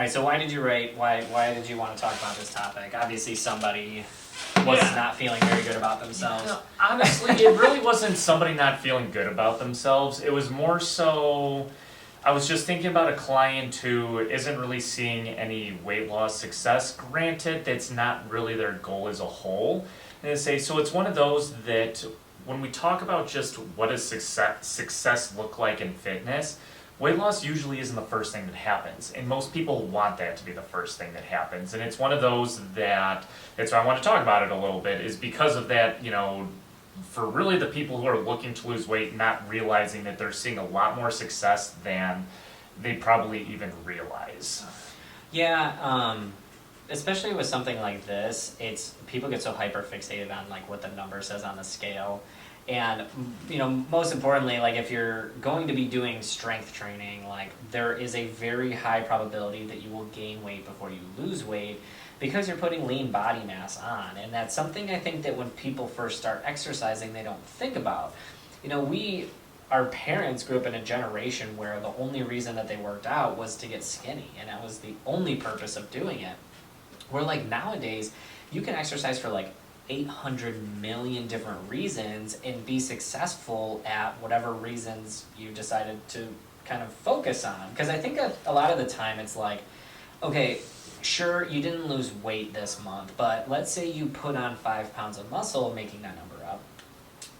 right, so why did you want to talk about this topic? Obviously somebody was not feeling very good about themselves. No, honestly, it really wasn't somebody not feeling good about themselves. It was more so, I was just thinking about a client who isn't really seeing any weight loss success. Granted, that's not really their goal as a whole. And I say, so it's one of those that when we talk about just what does success look like in fitness, weight loss usually isn't the first thing that happens, and most people want that to be the first thing that happens. And it's one of those that's why I want to talk about it a little bit, is because of that, for really the people who are looking to lose weight, not realizing that they're seeing a lot more success than they probably even realize. Yeah, especially with something like this, it's people get so hyper fixated on like what the number says on the scale. And, most importantly, like if you're going to be doing strength training, like there is a very high probability that you will gain weight before you lose weight because you're putting lean body mass on. And that's something I think that when people first start exercising, they don't think about. Our parents grew up in a generation where the only reason that they worked out was to get skinny, and that was the only purpose of doing it. Where like nowadays, you can exercise for like 800 million different reasons and be successful at whatever reasons you decided to kind of focus on. Because I think a lot of the time it's like, okay, sure, you didn't lose weight this month, but let's say you put on 5 pounds of muscle, making that number up.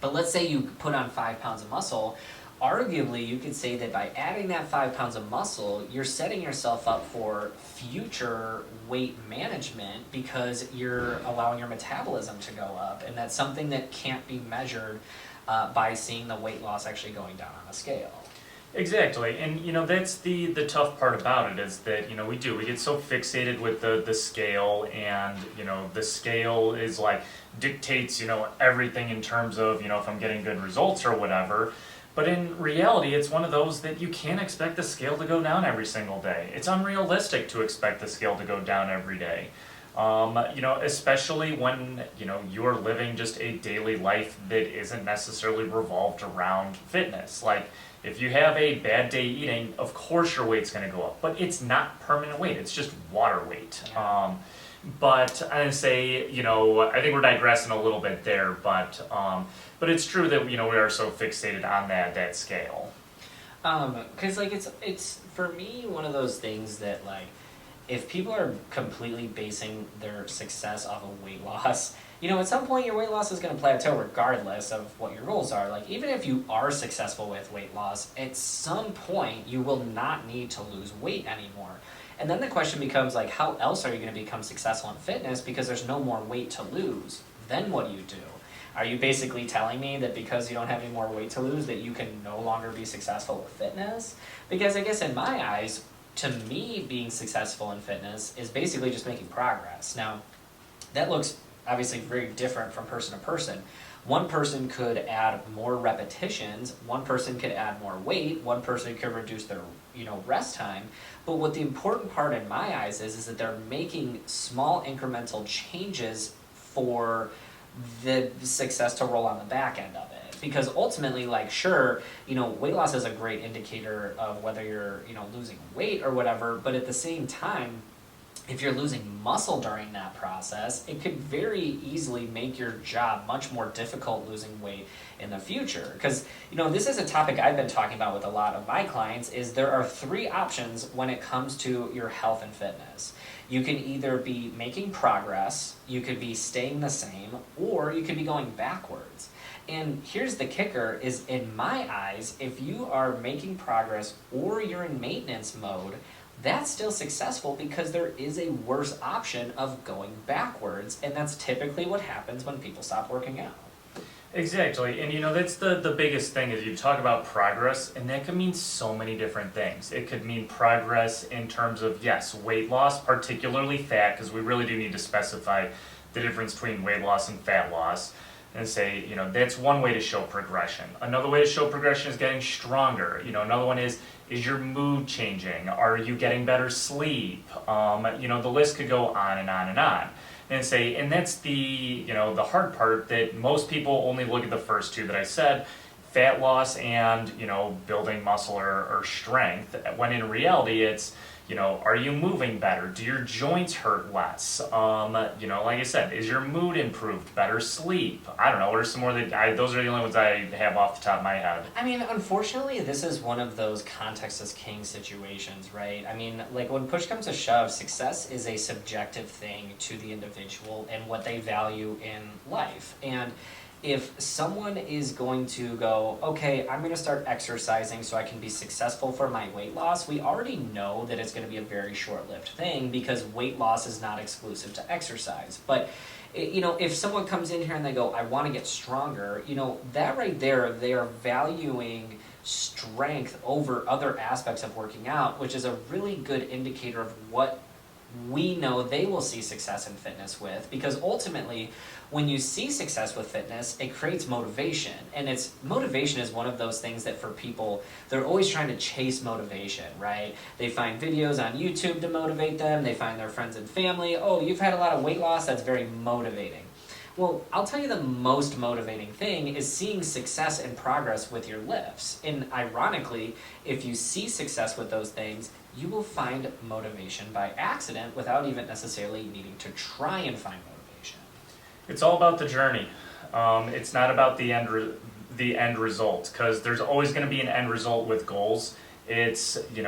But let's say you put on 5 pounds of muscle. Arguably, you could say that by adding that 5 pounds of muscle, you're setting yourself up for future weight management because you're allowing your metabolism to go up. And that's something that can't be measured by seeing the weight loss actually going down on a scale. Exactly, and that's the tough part about it, is that we get so fixated with the scale, and the scale is like dictates everything in terms of if I'm getting good results or whatever. But in reality, it's one of those that you can't expect the scale to go down every single day. It's unrealistic to expect the scale to go down every day. Especially when you're living just a daily life that isn't necessarily revolved around fitness. Like if you have a bad day eating, of course your weight's going to go up, but it's not permanent weight. It's just water weight. Yeah. But I'm going to say, I think we're digressing a little bit there, but it's true that we are so fixated on that scale. Because like it's for me one of those things that like if people are completely basing their success off of weight loss, at some point your weight loss is going to plateau regardless of what your goals are. Like even if you are successful with weight loss, at some point you will not need to lose weight anymore. And then the question becomes like, how else are you going to become successful in fitness because there's no more weight to lose? Then what do you do? Are you basically telling me that because you don't have any more weight to lose that you can no longer be successful with fitness? Because I guess in my eyes, to me, being successful in fitness is basically just making progress. Now, that looks obviously very different from person to person. One person could add more repetitions, one person could add more weight, one person could reduce their rest time. But what the important part in my eyes is that they're making small incremental changes for the success to roll on the back end of it. Because ultimately, like, sure, weight loss is a great indicator of whether you're, losing weight or whatever, but at the same time, if you're losing muscle during that process, it could very easily make your job much more difficult losing weight in the future. Because, this is a topic I've been talking about with a lot of my clients, is there are 3 options when it comes to your health and fitness. You can either be making progress, you could be staying the same, or you could be going backwards. And here's the kicker, is in my eyes, if you are making progress or you're in maintenance mode, that's still successful because there is a worse option of going backwards, and that's typically what happens when people stop working out. Exactly, and that's the biggest thing, is you talk about progress, and that could mean so many different things. It could mean progress in terms of, yes, weight loss, particularly fat, because we really do need to specify the difference between weight loss and fat loss, and say, that's one way to show progression. Another way to show progression is getting stronger. Another one is your mood changing? Are you getting better sleep? The list could go on and on and on. And that's the hard part, that most people only look at the first 2 that I said, fat loss and building muscle or strength, when in reality it's Are you moving better? Do your joints hurt less? Like I said, is your mood improved? Better sleep? I don't know. What are some more those are the only ones I have off the top of my head. I mean, unfortunately, this is one of those context is king situations, right? I mean, like when push comes to shove, success is a subjective thing to the individual and what they value in life. And if someone is going to go, okay, I'm going to start exercising so I can be successful for my weight loss, we already know that it's going to be a very short-lived thing because weight loss is not exclusive to exercise. But if someone comes in here and they go, I want to get stronger, that right there, they are valuing strength over other aspects of working out, which is a really good indicator of what we know they will see success in fitness with, because ultimately when you see success with fitness, it creates motivation. And motivation is one of those things that for people, they're always trying to chase motivation, right? They find videos on YouTube to motivate them, they find their friends and family, oh, you've had a lot of weight loss, that's very motivating. Well, I'll tell you the most motivating thing is seeing success and progress with your lifts. And ironically, if you see success with those things, you will find motivation by accident without even necessarily needing to try and find motivation. It's all about the journey. It's not about the end result, because there's always going to be an end result with goals. It's, you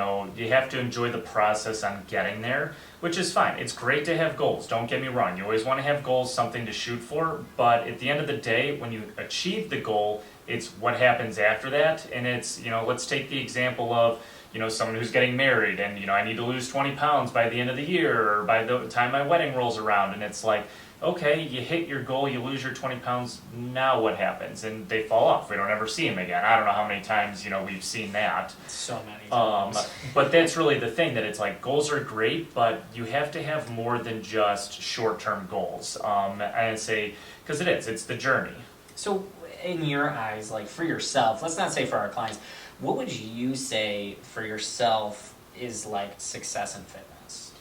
have to enjoy the process on getting there, which is fine. It's great to have goals, don't get me wrong. You always want to have goals, something to shoot for, but at the end of the day, when you achieve the goal, it's what happens after that. And it's, let's take the example of, someone who's getting married and, I need to lose 20 pounds by the end of the year or by the time my wedding rolls around. And it's like, okay, you hit your goal, you lose your 20 pounds, now what happens? And they fall off. We don't ever see them again. I don't know how many times, we've seen that. So many times. But that's really the thing, that it's like goals are great, but you have to have more than just short-term goals. And say, because it's the journey. So in your eyes, like for yourself, let's not say for our clients, what would you say for yourself is like success in fitness?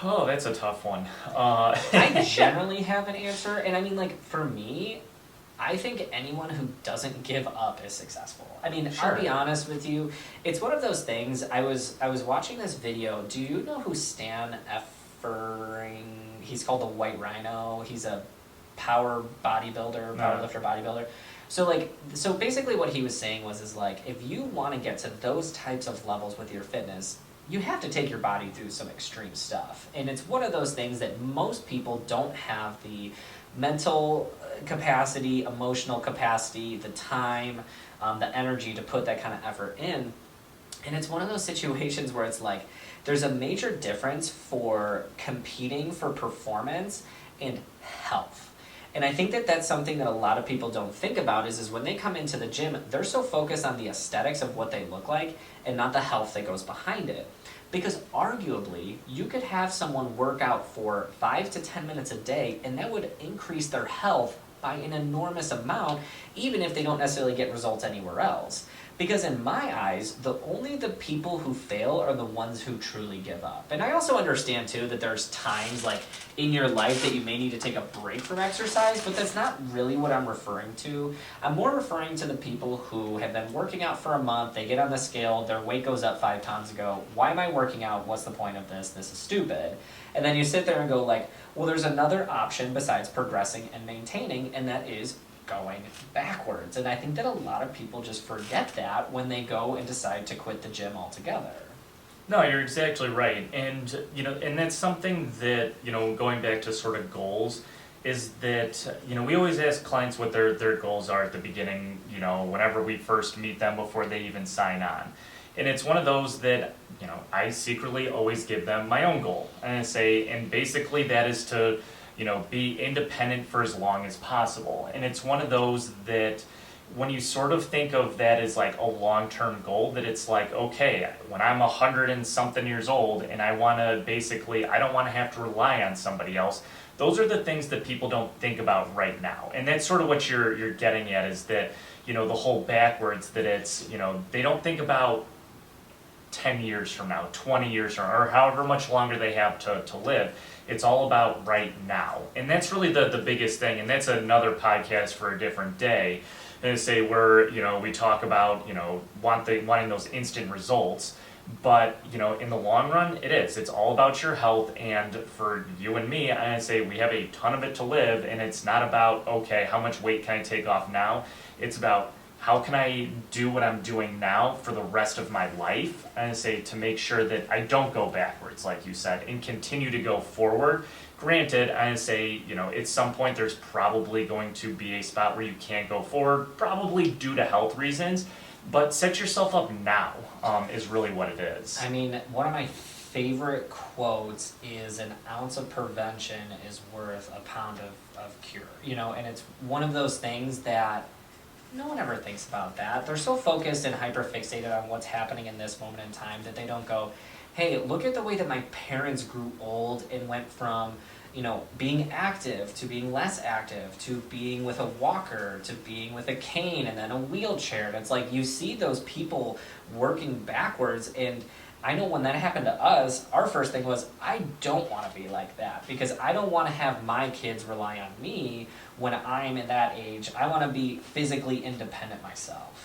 Oh, that's a tough one. I generally have an answer, and I mean, like, for me, I think anyone who doesn't give up is successful. I mean, Sure. I'll be honest with you, it's one of those things, I was watching this video, do you know who Stan Effering, he's called the White Rhino, he's a powerlifter bodybuilder. So basically what he was saying is if you want to get to those types of levels with your fitness, you have to take your body through some extreme stuff. And it's one of those things that most people don't have the mental capacity, emotional capacity, the time, the energy to put that kind of effort in. And it's one of those situations where it's like, there's a major difference for competing for performance and health. And I think that that's something that a lot of people don't think about is when they come into the gym, they're so focused on the aesthetics of what they look like and not the health that goes behind it. Because arguably, you could have someone work out for 5 to 10 minutes a day and that would increase their health by an enormous amount, even if they don't necessarily get results anywhere else. Because in my eyes, only the people who fail are the ones who truly give up. And I also understand too that there's times like in your life that you may need to take a break from exercise, but that's not really what I'm referring to. I'm more referring to the people who have been working out for a month, they get on the scale, their weight goes up 5 pounds ago. Why am I working out? What's the point of this? This is stupid. And then you sit there and go like, well, there's another option besides progressing and maintaining, and that is going backwards. And I think that a lot of people just forget that when they go and decide to quit the gym altogether. No, you're exactly right. And, and that's something that, going back to sort of goals, is that, we always ask clients what their goals are at the beginning, whenever we first meet them before they even sign on. And it's one of those that, I secretly always give them my own goal. And I say, and basically that is to, be independent for as long as possible. And it's one of those that when you sort of think of that as like a long-term goal, that it's like, okay, when I'm 100 and something years old and I want to I don't want to have to rely on somebody else. Those are the things that people don't think about right now. And that's sort of what you're getting at, is that, the whole backwards, that it's, they don't think about 10 years from now, 20 years from now, or however much longer they have to live. It's all about right now. And that's really the biggest thing. And that's another podcast for a different day. And say where, we talk about, wanting those instant results. But, in the long run, it is. It's all about your health, and for you and me, I say we have a ton of it to live, and it's not about, okay, how much weight can I take off now? It's about how can I do what I'm doing now for the rest of my life? And I say to make sure that I don't go backwards, like you said, and continue to go forward. Granted, I say, at some point there's probably going to be a spot where you can't go forward, probably due to health reasons, but set yourself up now, is really what it is. I mean, one of my favorite quotes is an ounce of prevention is worth a pound of cure. And it's one of those things that no one ever thinks about that. They're so focused and hyper fixated on what's happening in this moment in time that they don't go, hey, look at the way that my parents grew old and went from, being active to being less active to being with a walker to being with a cane and then a wheelchair. And it's like you see those people working backwards, and I know when that happened to us, our first thing was, I don't want to be like that because I don't want to have my kids rely on me when I'm at that age. I want to be physically independent myself,